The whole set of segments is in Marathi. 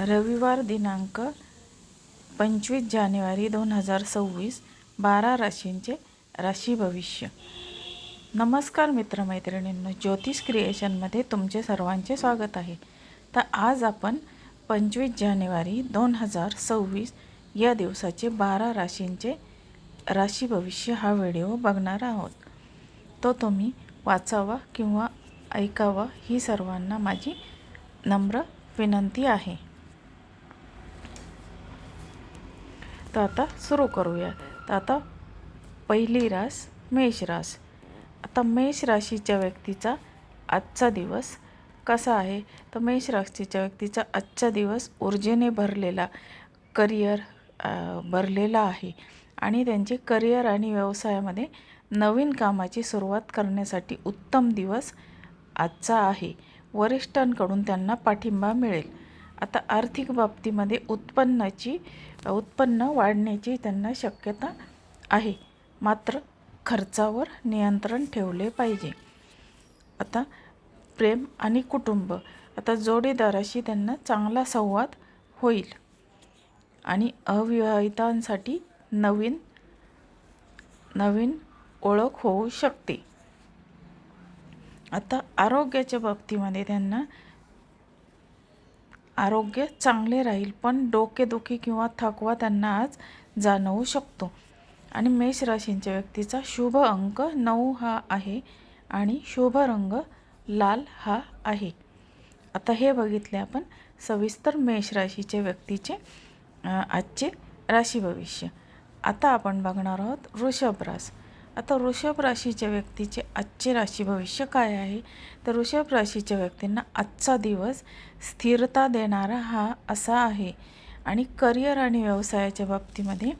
रविवार दिनांक 25 जानेवारी 2026 12 राशींचे राशी भविष्य. नमस्कार मित्रमैत्रिणींनो, ज्योतिष क्रिएशनमध्ये तुमचे सर्वांचे स्वागत आहे. तर आज आपण 25 जानेवारी 2026 या दिवसाचे 12 राशींचे राशी भविष्य हा व्हिडिओ बघणार आहोत. तो तुम्ही वाचावा किंवा ऐकावा ही सर्वांना माझी नम्र विनंती आहे. तर आता सुरू करूया. तर आता पहिली रास मेष रास. आता मेष राशीच्या व्यक्तीचा आजचा दिवस कसा आहे? तर मेष राशीच्या व्यक्तीचा आजचा दिवस ऊर्जेने भरलेला, करिअर भरलेला आहे आणि त्यांचे करिअर आणि व्यवसायामध्ये नवीन कामाची सुरुवात करण्यासाठी उत्तम दिवस आजचा आहे. वरिष्ठांकडून त्यांना पाठिंबा मिळेल. आता आर्थिक बाबतीमध्ये उत्पन्न वाढण्याची त्यांना शक्यता आहे, मात्र खर्चावर नियंत्रण ठेवले पाहिजे. आता प्रेम आणि कुटुंब. आता जोडीदाराशी त्यांना चांगला संवाद होईल आणि अविवाहितांसाठी नवीन ओळख होऊ शकते. आता आरोग्याच्या बाबतीमध्ये त्यांना आरोग्य चांगले राहील, पण डोकेदुखी किंवा थकवा त्यांना आज जाणवू शकतो. आणि मेष राशींच्या व्यक्तीचा शुभ अंक 9 हा आहे आणि शुभ रंग लाल हा आहे. आता हे बघितले आपण सविस्तर मेष राशीच्या व्यक्तीचे आजचे राशी भविष्य. आता आपण बघणार आहोत वृषभ रास. आता वृषभ राशीच्या व्यक्तीचे आजचे राशी भविष्य काय आहे? तर वृषभ राशीच्या व्यक्तींना आजचा दिवस स्थिरता देणारा हा असा आहे आणि करिअर आणि व्यवसायाच्या बाबतीमध्ये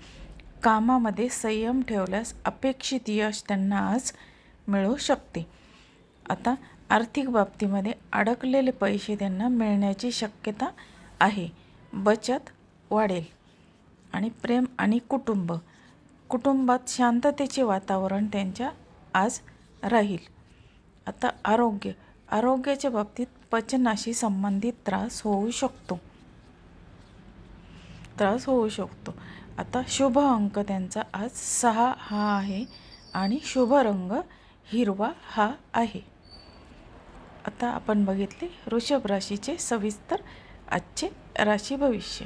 कामामध्ये संयम ठेवल्यास अपेक्षित यश त्यांना आज मिळू शकते. आता आर्थिक बाबतीमध्ये अडकलेले पैसे त्यांना मिळण्याची शक्यता आहे. बचत वाढेल. आणि प्रेम आणि कुटुंबात शांततेचे वातावरण त्यांच्या आज राहील. आता आरोग्याच्या बाबतीत पचनाशी संबंधित त्रास होऊ शकतो. आता शुभ अंक त्यांचा आज 6 हा आहे आणि शुभ रंग हिरवा हा आहे. आता आपण बघितले वृषभ राशीचे सविस्तर आजचे राशी भविष्य.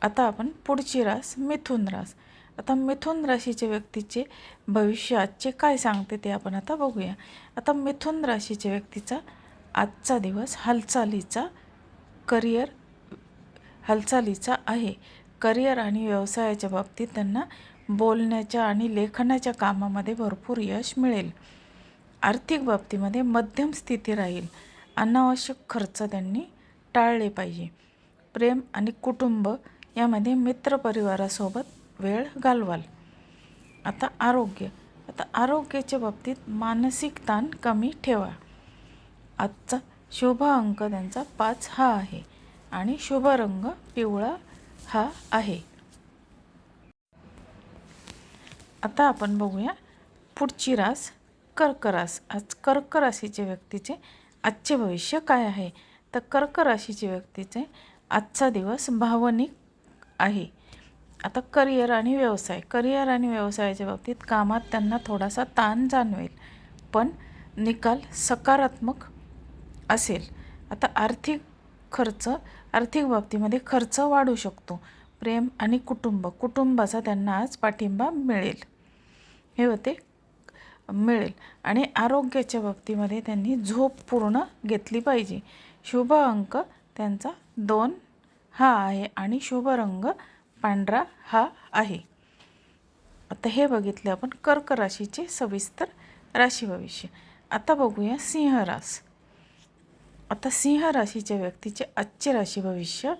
आता आपण पुढची रास मिथुन रास. आता मिथुन राशीच्या व्यक्तीचे भविष्य आजचे काय सांगते ते आपण आता बघूया. आता मिथुन राशीच्या व्यक्तीचा आजचा दिवस हालचालीचा आहे. करिअर आणि व्यवसायाच्या बाबतीत त्यांना बोलण्याच्या आणि लेखनाच्या कामामध्ये भरपूर यश मिळेल. आर्थिक बाबतीमध्ये मध्यम स्थिती राहील. अनावश्यक खर्च त्यांनी टाळले पाहिजे. प्रेम आणि कुटुंब यामध्ये मित्रपरिवारासोबत वेळ घालवाल. आता आरोग्याच्या बाबतीत मानसिक ताण कमी ठेवा. आजचा शुभ अंक त्यांचा 5 हा आहे आणि शुभ रंग पिवळा हा आहे. आता आपण बघूया पुढची रास कर्क रास. आज कर्क राशीच्या व्यक्तीचे आजचे भविष्य काय आहे? तर कर्क राशीच्या व्यक्तीचे आजचा दिवस भावनिक आहे. आता करिअर आणि व्यवसायाच्या बाबतीत कामात त्यांना थोडासा ताण जाणवेल, पण निकाल सकारात्मक असेल. आता आर्थिक बाबतीमध्ये खर्च वाढू शकतो. प्रेम आणि कुटुंबाचा त्यांना आज पाठिंबा मिळेल आणि आरोग्याच्या बाबतीमध्ये त्यांनी झोप पूर्ण घेतली पाहिजे. शुभ अंक त्यांचा 2 हा आहे आणि शुभ रंग पांढरा हा आहे. आता हे बघितले आपण कर्क राशीचे सविस्तर राशी भविष्य. आता बघूया सिंह रास. आता सिंह राशीच्या व्यक्तीचे आजचे राशी भविष्य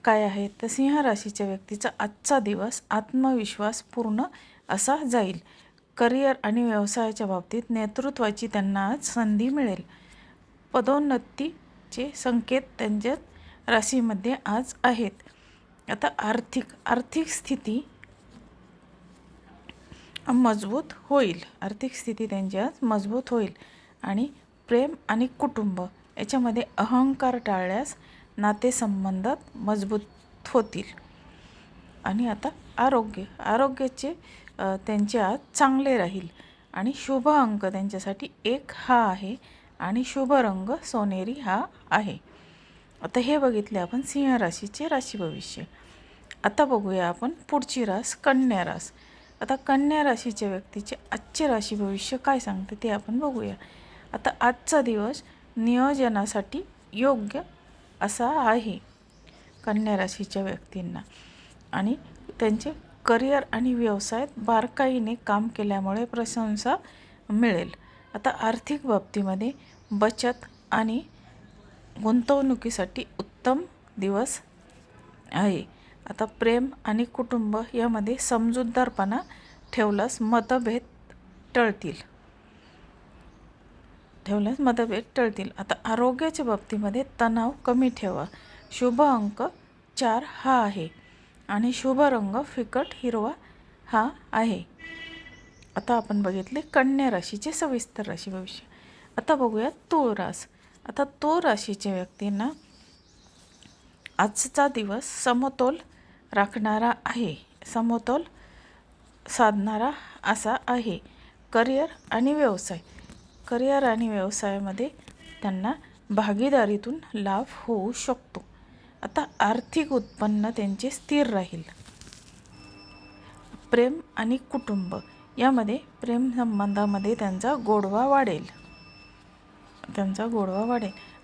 काय आहे? तर सिंह राशीच्या व्यक्तीचा आजचा दिवस आत्मविश्वास पूर्ण असा जाईल. करिअर आणि व्यवसायाच्या बाबतीत नेतृत्वाची त्यांना आज संधी मिळेल. पदोन्नतीचे संकेत त्यांच्या राशीमध्ये आज आहेत. आता आर्थिक स्थिती मजबूत होईल. त्यांची आज मजबूत होईल आणि प्रेम आणि कुटुंब याच्यामध्ये अहंकार टाळल्यास नातेसंबंध मजबूत होतील. आणि आता आरोग्याचे त्यांचे आज चांगले राहील आणि शुभ अंक त्यांच्यासाठी 1 हा आहे आणि शुभ रंग सोनेरी हा आहे. आता हे बघितले आपण सिंह राशीचे राशी भविष्य. आता बघूया आपण पुढची रास कन्या रास. आता कन्या राशीच्या व्यक्तीचे आजचे राशी भविष्य काय सांगते ते आपण बघूया. आता आजचा दिवस नियोजनासाठी योग्य असा आहे कन्या राशीच्या व्यक्तींना आणि त्यांचे करिअर आणि व्यवसायात बारकाईने काम केल्यामुळे प्रशंसा मिळेल. आता आर्थिक बाबतीमध्ये बचत आणि गुंतवणुकीसाठी उत्तम दिवस आहे. आता प्रेम आणि कुटुंब यामध्ये समजूतदारपणा ठेवल्यास मतभेद टळतील. आता आरोग्याच्या बाबतीमध्ये तणाव कमी ठेवा. शुभ अंक 4 हा आहे आणि शुभ रंग फिकट हिरवा हा आहे. आता आपण बघितले कन्या राशीचे सविस्तर राशी भविष्य. आता बघूया तूळ रास. आता तूळ राशीच्या व्यक्तींना आजचा दिवस समतोल राखणारा आहे, समतोल साधणारा असा आहे. करिअर आणि व्यवसायामध्ये त्यांना भागीदारीतून लाभ होऊ शकतो. आता आर्थिक उत्पन्न त्यांचे स्थिर राहील. प्रेम आणि कुटुंब यामध्ये प्रेम संबंधामध्ये त्यांचा गोडवा वाढेल.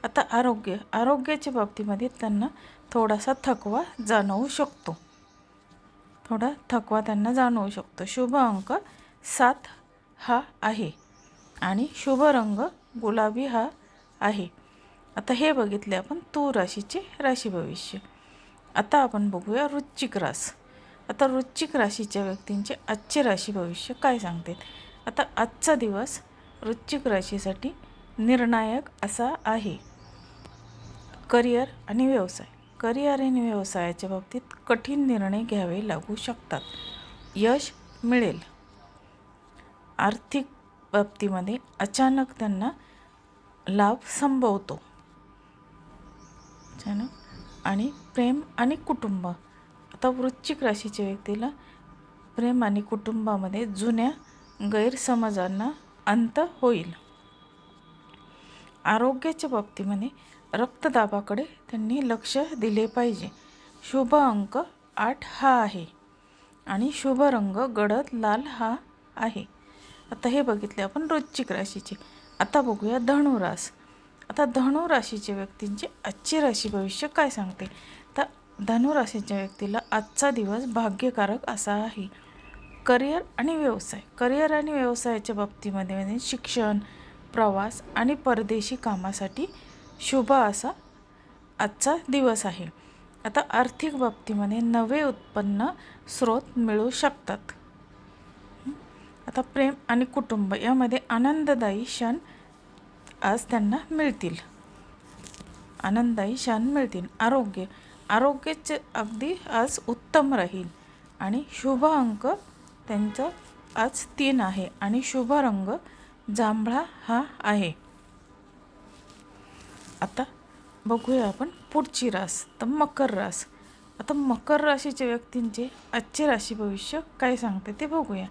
आता आरोग्याच्या बाबतीमध्ये त्यांना थोडासा थकवा जाणवू शकतो. शुभ अंक 7 हा आहे आणि शुभ रंग गुलाबी हा आहे. आता हे बघितले आपण तूळ राशीचे राशी भविष्य. आता आपण बघूया वृश्चिक रास. आता वृश्चिक राशीच्या व्यक्तींचे आजचे राशी भविष्य काय सांगते. आता आजचा दिवस वृश्चिक राशीसाठी निर्णायक असा आहे. करिअर आणि व्यवसायाच्या बाबतीत कठीण निर्णय घ्यावे लागू शकतात. यश मिळेल. आर्थिक बाबतीमध्ये अचानक त्यांना लाभ संभवतो. आणि प्रेम आणि कुटुंब. आता वृश्चिक राशीच्या व्यक्तीला प्रेम आणि कुटुंबामध्ये जुन्या गैरसमजांना अंत होईल. आरोग्याच्या बाबतीमध्ये रक्तदाबाकडे त्यांनी लक्ष दिले पाहिजे. शुभ अंक 8 हा आहे आणि शुभ रंग गडद लाल हा आहे. आता हे बघितले आपण वृश्चिक राशीचे. आता बघूया धनुरास. आता धनुराशीच्या व्यक्तींचे आजचे राशी भविष्य काय सांगते. तर धनुराशीच्या व्यक्तीला आजचा दिवस भाग्यकारक असा आहे. करिअर आणि व्यवसायाच्या बाबतीमध्ये शिक्षण, प्रवास आणि परदेशी कामासाठी शुभ असा आजचा दिवस आहे. आता आर्थिक बाबतीमध्ये नवे उत्पन्न स्रोत मिळू शकतात. आता प्रेम आणि कुटुंब यामध्ये आनंददायी क्षण आज त्यांना मिळतील. आरोग्याचे अगदी आज उत्तम राहील आणि शुभ अंक त्यांचा आज 3 आहे आणि शुभ रंग जांभळा हा आहे. आता बघूया आपण पुढची रास तर मकर रास. आता मकर राशीच्या व्यक्तींचे आजचे राशी भविष्य काय सांगते ते बघूया.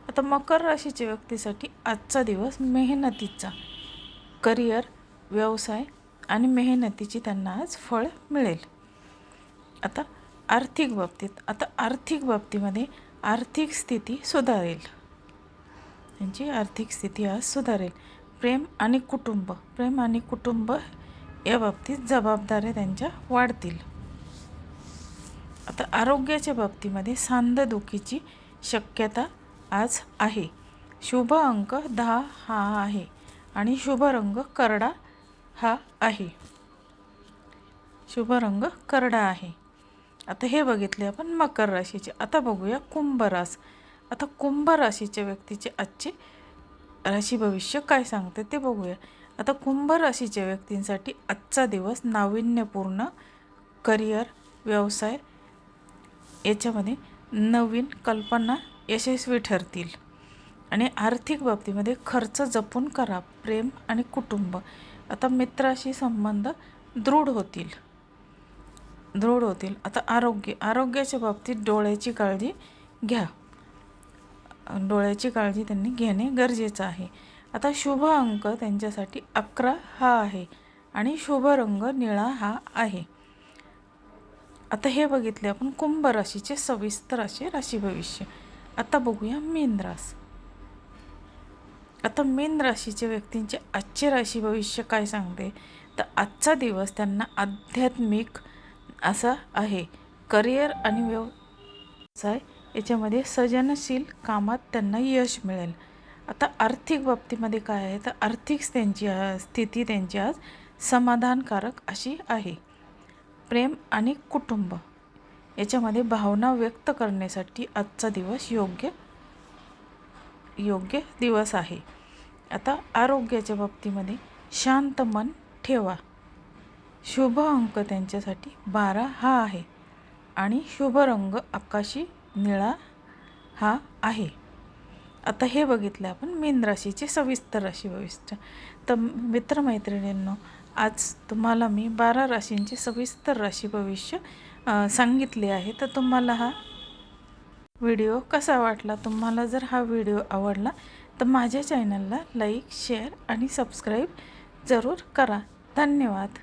आता मकर राशीच्या व्यक्तीसाठी आजचा दिवस मेहनतीचा, करिअर, व्यवसाय आणि मेहनतीची त्यांना आज फळ मिळेल. आता आर्थिक बाबतीमध्ये आर्थिक स्थिती सुधारेल. त्यांची आर्थिक स्थिती आज सुधारेल. प्रेम आणि कुटुंब या बाबतीत जबाबदाऱ्या त्यांच्या वाढतील. आता आरोग्याच्या बाबतीमध्ये सांधेदुखीची शक्यता आज आहे. शुभ अंक 10 हा आहे आणि शुभ रंग करडा हा आहे. आता हे बघितले आपण मकर राशीचे. आता बघूया कुंभ रास. आता कुंभ राशीच्या व्यक्तीचे आजचे राशी भविष्य काय सांगते ते बघूया. आता कुंभ राशीच्या व्यक्तींसाठी आजचा दिवस नाविन्यपूर्ण, करिअर, व्यवसाय याच्यामध्ये नवीन कल्पना यशस्वी ठरतील आणि आर्थिक बाबतीमध्ये खर्च जपून करा. प्रेम आणि कुटुंब आता मित्राशी संबंध दृढ होतील. दृढ होतील. आता आरोग्याच्या बाबतीत डोळ्याची काळजी घ्या. डोळ्याची काळजी त्यांनी घेणे गरजेचं आहे. आता शुभ अंक त्यांच्यासाठी 11 हा आहे आणि शुभ रंग निळा हा आहे. आता हे बघितले आपण कुंभ राशीचे सविस्तर असे राशी भविष्य. आता बघूया मीन रास. आता मीन राशीच्या व्यक्तींचे आजचे राशी भविष्य काय सांगते, तर आजचा दिवस त्यांना आध्यात्मिक असा आहे. करिअर आणि व्यवसाय याच्यामध्ये सर्जनशील कामात त्यांना यश मिळेल. आता आर्थिक बाबतीमध्ये काय आहे, तर आर्थिक स्थिती त्यांची आज समाधानकारक अशी आहे. प्रेम आणि कुटुंब याच्यामध्ये भावना व्यक्त करण्यासाठी आजचा दिवस योग्य दिवस आहे. आता आरोग्याच्या बाबतीमध्ये शांत मन ठेवा. शुभ अंक त्यांच्यासाठी 12 हा आहे आणि शुभ रंग आकाशी निळा हा आहे. आता हे बघितलं आपण मीन राशीचे सविस्तर राशी भविष्य. तर मित्रमैत्रिणींनो, आज तुम्हाला मी 12 राशींचे सविस्तर राशी भविष्य सांगितले आहे. तर तुम्हाला हा व्हिडिओ कसा वाटला? तुम्हाला जर हा व्हिडिओ आवडला तर माझ्या चॅनलला लाईक, शेअर आणि सबस्क्राईब जरूर करा. धन्यवाद.